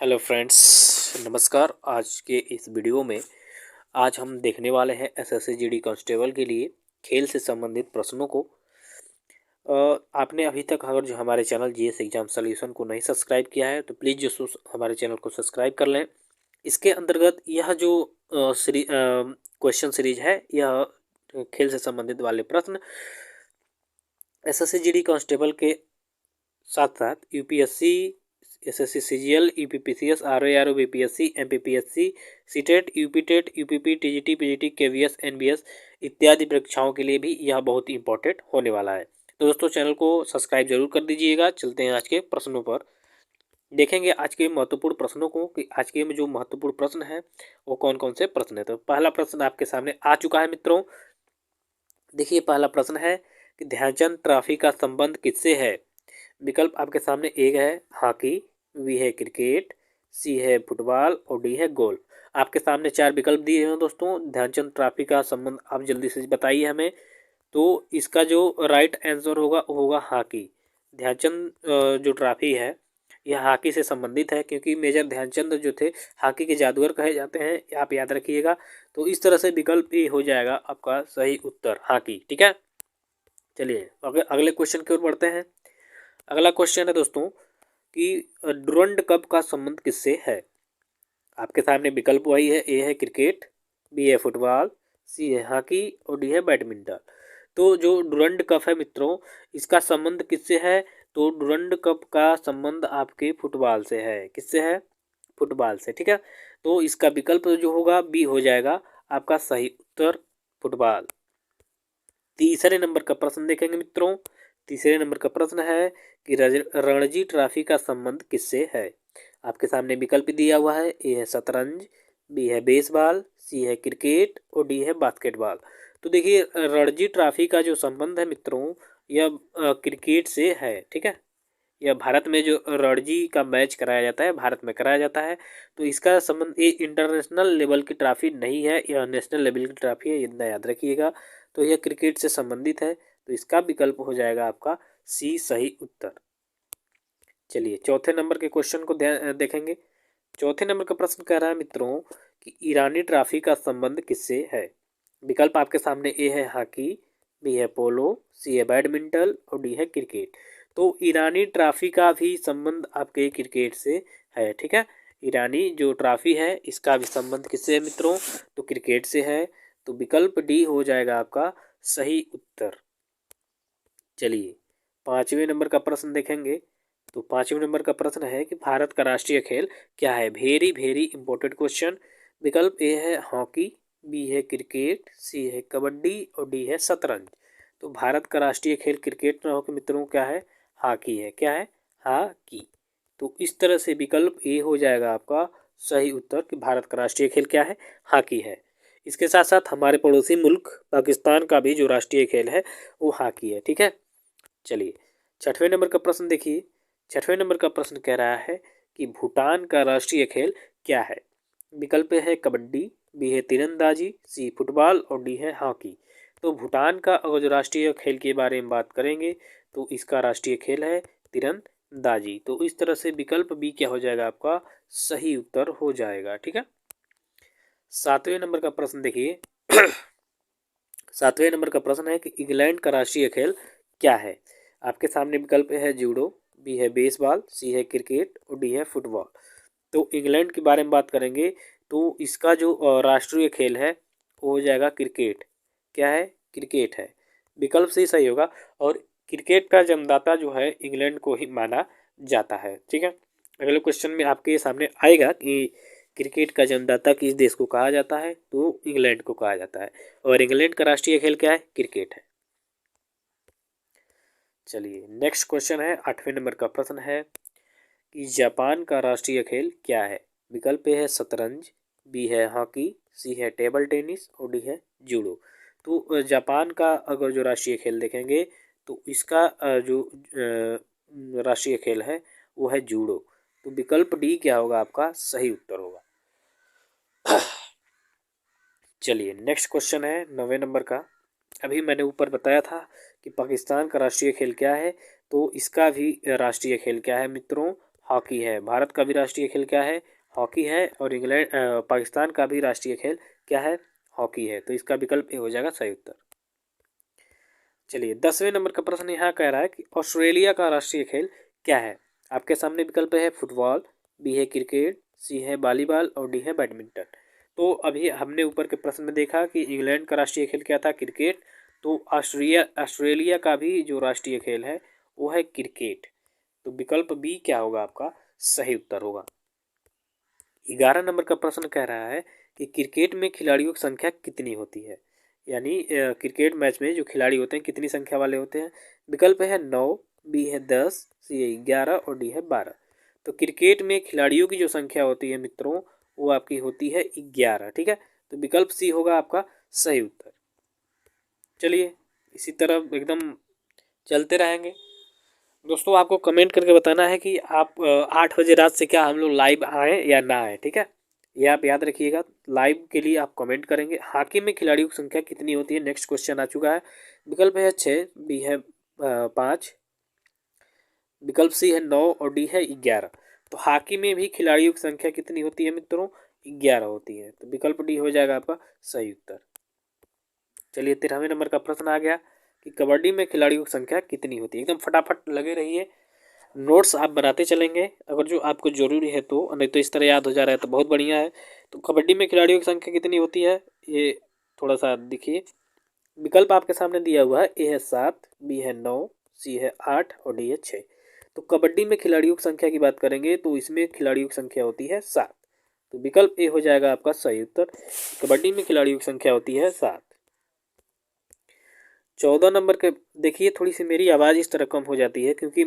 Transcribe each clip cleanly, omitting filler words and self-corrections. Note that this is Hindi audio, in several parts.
हेलो फ्रेंड्स, नमस्कार। आज के इस वीडियो में आज हम देखने वाले हैं एसएससी जीडी कांस्टेबल के लिए खेल से संबंधित प्रश्नों को। आपने अभी तक अगर जो हमारे चैनल जीएस एग्जाम सॉल्यूशन को नहीं सब्सक्राइब किया है तो प्लीज़ जो हमारे चैनल को सब्सक्राइब कर लें। इसके अंतर्गत यह जो क्वेश्चन सीरीज है, यह खेल से संबंधित वाले प्रश्न एसएससी जीडी कांस्टेबल के साथ साथ UPSC, SSC CGL, UPPCS, RO, BPSC, MPPSC, CTET, UPTET, UPP, TGT, PGT, KVS, NBS इत्यादि परीक्षाओं के लिए भी यह बहुत ही इंपॉर्टेंट होने वाला है। तो दोस्तों, चैनल को सब्सक्राइब जरूर कर दीजिएगा। चलते हैं आज के प्रश्नों पर। देखेंगे आज के महत्वपूर्ण प्रश्नों को कि आज के में जो महत्वपूर्ण प्रश्न है वो कौन कौन से प्रश्न है। तो पहला प्रश्न आपके सामने आ चुका है मित्रों। देखिए, पहला प्रश्न है कि ध्यानचंद ट्रॉफी का संबंध किससे है। विकल्प आपके सामने एक है हॉकी, बी है क्रिकेट, सी है फुटबॉल और डी है गोल्फ। आपके सामने चार विकल्प दिए हैं दोस्तों। ध्यानचंद ट्रॉफी का संबंध आप जल्दी से बताइए हमें। तो इसका जो राइट आंसर होगा वो होगा हॉकी। ध्यानचंद जो ट्रॉफी है यह हॉकी से संबंधित है, क्योंकि मेजर ध्यानचंद जो थे हॉकी के जादूगर कहे जाते हैं, आप याद रखिएगा। तो इस तरह से विकल्प ही हो जाएगा आपका सही उत्तर, हॉकी। ठीक है, चलिए अगले क्वेश्चन की ओर बढ़ते हैं। अगला क्वेश्चन है दोस्तों कि डुरंड कप का संबंध किससे है। आपके सामने विकल्प वही है, ए है क्रिकेट, बी है फुटबॉल, सी है हॉकी और डी है बैडमिंटन। तो जो डुरंड कप है मित्रों, इसका संबंध किससे है। तो डुरंड कप का संबंध आपके फुटबॉल से है। किससे है, फुटबॉल से। ठीक है, तो इसका विकल्प जो होगा बी हो जाएगा आपका सही उत्तर, फुटबॉल। तीसरे नंबर का प्रश्न देखेंगे मित्रों। तीसरे नंबर का प्रश्न है कि रणजी ट्रॉफी का संबंध किससे है। आपके सामने विकल्प दिया हुआ है, ए है शतरंज, बी है बेसबॉल, सी है क्रिकेट और डी है बास्केटबॉल। तो देखिए, रणजी ट्रॉफी का जो संबंध है मित्रों, यह क्रिकेट से है। ठीक है, यह भारत में जो रणजी का मैच कराया जाता है, भारत में कराया जाता है। तो इसका संबंध, ये इंटरनेशनल लेवल की ट्रॉफी नहीं है, यह नेशनल लेवल की ट्रॉफी है, इतना याद रखिएगा। तो यह क्रिकेट से संबंधित है, तो इसका विकल्प हो जाएगा आपका सी सही उत्तर। चलिए चौथे नंबर के क्वेश्चन को देखेंगे। चौथे नंबर का प्रश्न कह रहा है मित्रों कि ईरानी ट्रॉफी का संबंध किससे है। विकल्प आपके सामने ए है हॉकी, बी है पोलो, सी है बैडमिंटन और डी है क्रिकेट। तो ईरानी ट्रॉफी का भी संबंध आपके क्रिकेट से है। ठीक है, ईरानी जो ट्रॉफी है इसका भी संबंध किससे है मित्रों, तो क्रिकेट से है। तो विकल्प डी हो जाएगा आपका सही उत्तर। चलिए पांचवें नंबर का प्रश्न देखेंगे। तो पांचवें नंबर का प्रश्न है कि भारत का राष्ट्रीय खेल क्या है। Very very important question. विकल्प ए है हॉकी, बी है क्रिकेट, सी है कबड्डी और डी है शतरंज। तो भारत का राष्ट्रीय खेल क्रिकेट ना होकर मित्रों क्या है, हॉकी है। क्या है, हॉकी। तो इस तरह से विकल्प ए हो जाएगा आपका सही उत्तर कि भारत का राष्ट्रीय खेल क्या है, हॉकी है। इसके साथ साथ हमारे पड़ोसी मुल्क पाकिस्तान का भी जो राष्ट्रीय खेल है वो हॉकी है। ठीक है, चलिए छठवें नंबर का प्रश्न देखिए। छठवें नंबर का प्रश्न कह रहा है कि भूटान का राष्ट्रीय खेल क्या है। विकल्प है कबड्डी, बी है तीरंदाजी, सी फुटबॉल और डी है हॉकी। तो भूटान का अगर जो राष्ट्रीय खेल के बारे में बात करेंगे तो इसका राष्ट्रीय खेल है तीरंदाजी। तो इस तरह से विकल्प बी क्या हो जाएगा आपका सही उत्तर हो जाएगा। ठीक है, सातवें नंबर का प्रश्न देखिए। सातवें नंबर का प्रश्न है कि इंग्लैंड का राष्ट्रीय खेल क्या है। आपके सामने विकल्प है जूडो, बी है बेसबॉल, सी है क्रिकेट और डी है फुटबॉल। तो इंग्लैंड के बारे में बात करेंगे तो इसका जो राष्ट्रीय खेल है वो हो जाएगा क्रिकेट। क्या है, क्रिकेट है। विकल्प से ही सही होगा। और क्रिकेट का जन्मदाता जो है इंग्लैंड को ही माना जाता है। ठीक है, अगले क्वेश्चन में आपके सामने आएगा कि क्रिकेट का जन्मदाता किस देश को कहा जाता है, तो इंग्लैंड को कहा जाता है। और इंग्लैंड का राष्ट्रीय खेल क्या है, क्रिकेट है। चलिए नेक्स्ट क्वेश्चन है, आठवें नंबर का प्रश्न है कि जापान का राष्ट्रीय खेल क्या है। विकल्प ए है शतरंज, बी है हॉकी, सी है टेबल टेनिस और डी है जूडो। तो जापान का अगर जो राष्ट्रीय खेल देखेंगे तो इसका जो राष्ट्रीय खेल है वो है जूडो। तो विकल्प डी क्या होगा आपका सही उत्तर होगा। चलिए नेक्स्ट क्वेश्चन है 9वें नंबर का। अभी मैंने ऊपर बताया था कि पाकिस्तान का राष्ट्रीय खेल क्या है, तो इसका भी राष्ट्रीय खेल क्या है मित्रों, हॉकी है। भारत का भी राष्ट्रीय खेल क्या है? हॉकी है। और पाकिस्तान का भी राष्ट्रीय खेल क्या है? हॉकी है। तो इसका विकल्प ए हो जाएगा सही उत्तर। चलिए 10वें नंबर का प्रश्न यहाँ कह रहा है कि ऑस्ट्रेलिया का राष्ट्रीय खेल क्या है? आपके सामने विकल्प है फुटबॉल, बी है क्रिकेट, सी है वॉलीबॉल और डी है बैडमिंटन। तो अभी हमने ऊपर के प्रश्न में देखा कि इंग्लैंड का राष्ट्रीय खेल क्या था? क्रिकेट। तो ऑस्ट्रेलिया का भी जो राष्ट्रीय खेल है वो है क्रिकेट। तो विकल्प बी क्या होगा आपका? सही उत्तर होगा। 11 नंबर का प्रश्न कह रहा है कि क्रिकेट में खिलाड़ियों की संख्या कितनी होती है? यानी क्रिकेट मैच में जो खिलाड़ी होते हैं कितनी संख्या वाले होते हैं? विकल्प है 9, बी है 10, सी है 11 और डी है 12। तो क्रिकेट में खिलाड़ियों की जो संख्या होती है मित्रों वो आपकी होती है 11। ठीक है, तो विकल्प सी होगा आपका सही उत्तर। चलिए इसी तरह एकदम चलते रहेंगे। दोस्तों आपको कमेंट करके बताना है कि आप 8 बजे रात से क्या हम लोग लाइव आए या ना आए। ठीक है, ये आप याद रखिएगा। लाइव के लिए आप कमेंट करेंगे। हॉकी में खिलाड़ियों की संख्या कितनी होती है? नेक्स्ट क्वेश्चन आ चुका है। विकल्प है 6, बी है 5, विकल्प सी है 9 और डी है 11। तो हॉकी में भी खिलाड़ियों की संख्या कितनी होती है मित्रों? 11 होती है। तो विकल्प डी हो जाएगा आपका सही उत्तर। चलिए 13वें नंबर का प्रश्न आ गया कि कबड्डी में खिलाड़ियों की संख्या कितनी होती है? एकदम फटाफट लगे रहिए, नोट्स आप बनाते चलेंगे अगर जो आपको ज़रूरी है तो, नहीं तो इस तरह याद हो जा रहा है तो बहुत बढ़िया है। तो कबड्डी में खिलाड़ियों की संख्या कितनी होती है ये थोड़ा सा देखिए। विकल्प आपके सामने दिया हुआ है। ए है 7, बी है 9, सी है 8 और डी है 6। तो कबड्डी में खिलाड़ियों की संख्या की बात करेंगे तो इसमें खिलाड़ियों की संख्या होती है 7। तो विकल्प ए हो जाएगा आपका सही उत्तर। कबड्डी में खिलाड़ियों की संख्या होती है 7। 14 नंबर के देखिए, थोड़ी सी मेरी आवाज़ इस तरह कम हो जाती है क्योंकि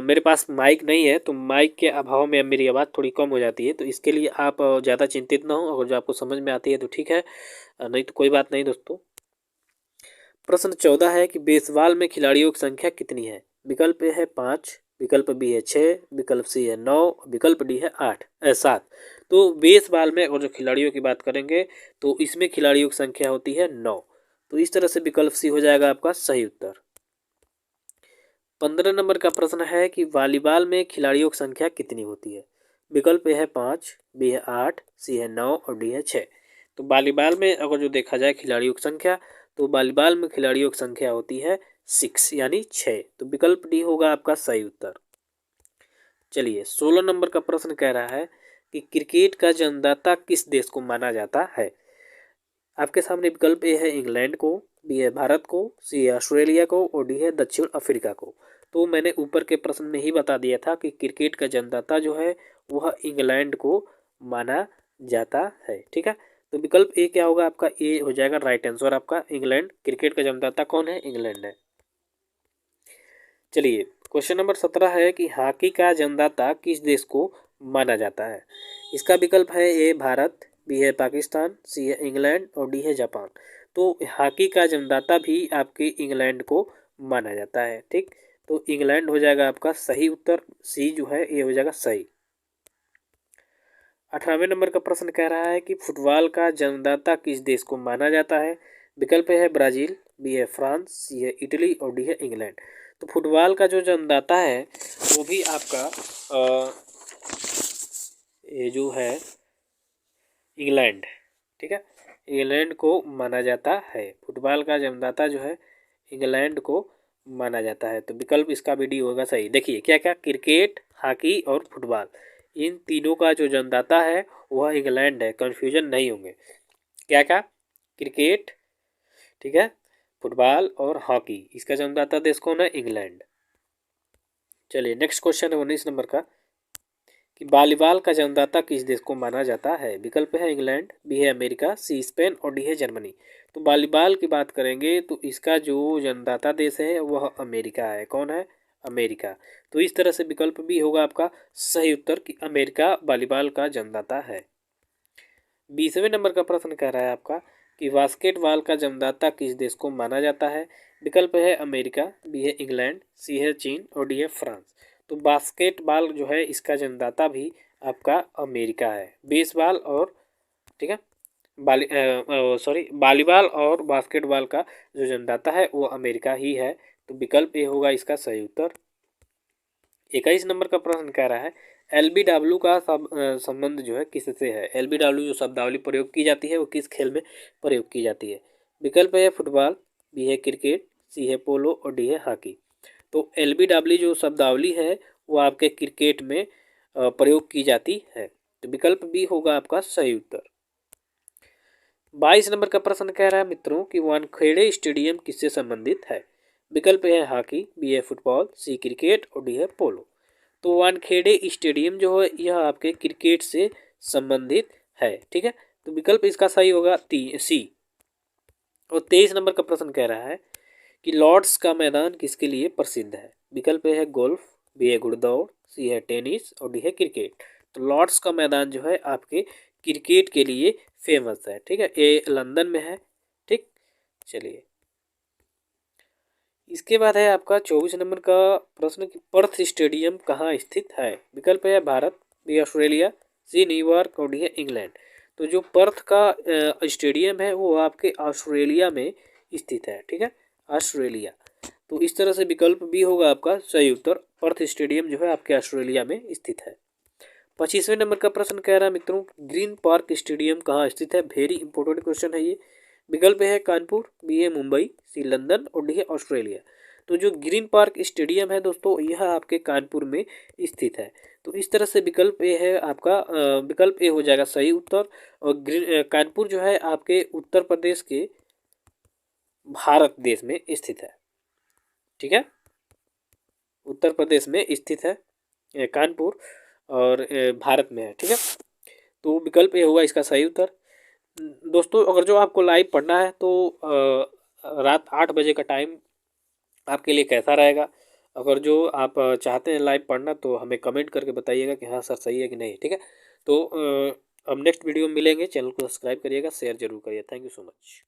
मेरे पास माइक नहीं है, तो माइक के अभाव में मेरी आवाज़ थोड़ी कम हो जाती है। तो इसके लिए आप ज़्यादा चिंतित ना हो। अगर जो आपको समझ में आती है तो ठीक है, नहीं तो कोई बात नहीं दोस्तों। प्रश्न 14 है कि बेसबॉल में खिलाड़ियों की संख्या कितनी है? विकल्प ए है 5, विकल्प बी है 6, विकल्प सी है 9, विकल्प डी है 7। तो बेसबॉल में अगर जो खिलाड़ियों की बात करेंगे तो इसमें खिलाड़ियों की संख्या होती है 9। तो इस तरह से विकल्प सी हो जाएगा आपका सही उत्तर। 15 नंबर का प्रश्न है कि वॉलीबॉल में खिलाड़ियों की संख्या कितनी होती है? विकल्प ए है 5, बी है 8, सी है 9 और डी है 6। तो वॉलीबॉल में अगर जो देखा जाए खिलाड़ियों की संख्या, तो वॉलीबॉल में खिलाड़ियों की संख्या होती है 6 यानी 6। तो विकल्प डी होगा आपका सही उत्तर। चलिए 16 नंबर का प्रश्न कह रहा है कि क्रिकेट का जन्मदाता किस देश को माना जाता है? आपके सामने विकल्प ए है इंग्लैंड को, बी है भारत को, सी है ऑस्ट्रेलिया को और डी है दक्षिण अफ्रीका को। तो मैंने ऊपर के प्रश्न में ही बता दिया था कि क्रिकेट का जन्मदाता जो है वह इंग्लैंड को माना जाता है। ठीक है, तो विकल्प ए क्या होगा आपका? ए हो जाएगा राइट आंसर आपका। इंग्लैंड, क्रिकेट का जन्मदाता कौन है? इंग्लैंड है। चलिए क्वेश्चन नंबर 17 है कि हॉकी का जन्मदाता किस देश को माना जाता है? इसका विकल्प है ए भारत, बी है पाकिस्तान, सी है इंग्लैंड और डी है जापान। तो हॉकी का जन्मदाता भी आपके इंग्लैंड को माना जाता है। ठीक, तो इंग्लैंड हो जाएगा आपका सही उत्तर। सी जो है ये हो जाएगा सही। 18वें नंबर का प्रश्न कह रहा है कि फुटबॉल का जन्मदाता किस देश को माना जाता है? विकल्प है ब्राज़ील, बी है फ्रांस, सी है इटली और डी है इंग्लैंड। तो फुटबॉल का जो जन्मदाता है वो भी आपका ये जो है इंग्लैंड। ठीक है, इंग्लैंड को माना जाता है। फुटबॉल का जन्मदाता जो है इंग्लैंड को माना जाता है। तो विकल्प इसका भी डी होगा सही। देखिए क्या क्या, क्रिकेट, हॉकी और फुटबॉल, इन तीनों का जो जन्मदाता है वह इंग्लैंड है। कन्फ्यूजन नहीं होंगे। क्या क्या, क्रिकेट, ठीक है, फुटबॉल और हॉकी, इसका जन्मदाता देश कौन है? इंग्लैंड। चलिए नेक्स्ट क्वेश्चन है 19 नंबर का कि वॉलीबॉल का जन्मदाता किस देश को माना जाता है? विकल्प है इंग्लैंड, बी है अमेरिका, सी स्पेन और डी है जर्मनी। तो वॉलीबॉल की बात करेंगे तो इसका जो जन्मदाता देश है वह अमेरिका है। कौन है? अमेरिका। तो इस तरह से विकल्प भी होगा आपका सही उत्तर कि अमेरिका वॉलीबॉल का जन्मदाता है। 20वें नंबर का प्रश्न कह रहा है आपका कि बास्केटबॉल का जन्मदाता किस देश को माना जाता है? विकल्प है अमेरिका, बी है इंग्लैंड, सी है चीन और डी है फ्रांस। तो बास्केटबॉल जो है इसका जन्मदाता भी आपका अमेरिका है। बेसबॉल और, ठीक है, वॉलीबॉल और बास्केटबॉल का जो जन्मदाता है वो अमेरिका ही है। तो विकल्प ए होगा इसका सही उत्तर। 21 नंबर का प्रश्न कह रहा है LBW का संबंध जो है किससे है। LBW जो शब्दावली प्रयोग की जाती है वो किस खेल में प्रयोग की जाती है। विकल्प है फुटबॉल, बी है क्रिकेट, सी है पोलो और डी है हॉकी। तो LBW जो शब्दावली है वो आपके क्रिकेट में प्रयोग की जाती है। तो विकल्प बी होगा आपका सही उत्तर। 22 नंबर का प्रश्न कह रहा है मित्रों कि वानखेड़े स्टेडियम किससे संबंधित है। विकल्प है हॉकी, बी है फुटबॉल, सी क्रिकेट और डी है पोलो। तो वानखेड़े स्टेडियम जो है यह आपके क्रिकेट से संबंधित है। ठीक है, तो विकल्प इसका सही होगा सी। और 23 नंबर का प्रश्न कह रहा है कि लॉर्ड्स का मैदान किसके लिए प्रसिद्ध है। विकल्प है गोल्फ, बी है घुड़दौड़, सी है टेनिस और डी है क्रिकेट। तो लॉर्ड्स का मैदान जो है आपके क्रिकेट के लिए फेमस है। ठीक है, ये लंदन में है। ठीक, चलिए इसके बाद है आपका 24 नंबर का प्रश्न कि पर्थ स्टेडियम कहाँ स्थित है। विकल्प है Bharat, B Australia, C New York और डी है इंग्लैंड। तो जो पर्थ का स्टेडियम है वो आपके ऑस्ट्रेलिया में स्थित है। ठीक है, ऑस्ट्रेलिया। तो इस तरह से विकल्प भी होगा आपका सही उत्तर। पर्थ स्टेडियम जो है आपके ऑस्ट्रेलिया में स्थित है। 25वें नंबर का प्रश्न कह रहा है मित्रों ग्रीन पार्क स्टेडियम कहाँ स्थित है। वेरी इंपॉर्टेंट क्वेश्चन है ये। विकल्प है कानपुर, बी है मुंबई, सी लंदन और डी है ऑस्ट्रेलिया। तो जो ग्रीन पार्क स्टेडियम है दोस्तों यह आपके कानपुर में स्थित है। तो इस तरह से विकल्प ए है आपका विकल्प ए हो जाएगा सही उत्तर। और कानपुर जो है आपके उत्तर प्रदेश के भारत देश में स्थित है। ठीक है, उत्तर प्रदेश में स्थित है कानपुर और भारत में है। ठीक है, तो विकल्प ए होगा इसका सही उत्तर। दोस्तों अगर जो आपको लाइव पढ़ना है तो रात 8 बजे का टाइम आपके लिए कैसा रहेगा। अगर जो आप चाहते हैं लाइव पढ़ना तो हमें कमेंट करके बताइएगा कि हाँ सर सही है कि नहीं। ठीक है, तो अब नेक्स्ट वीडियो में मिलेंगे। चैनल को सब्सक्राइब करिएगा, शेयर जरूर करिए। Thank you so much.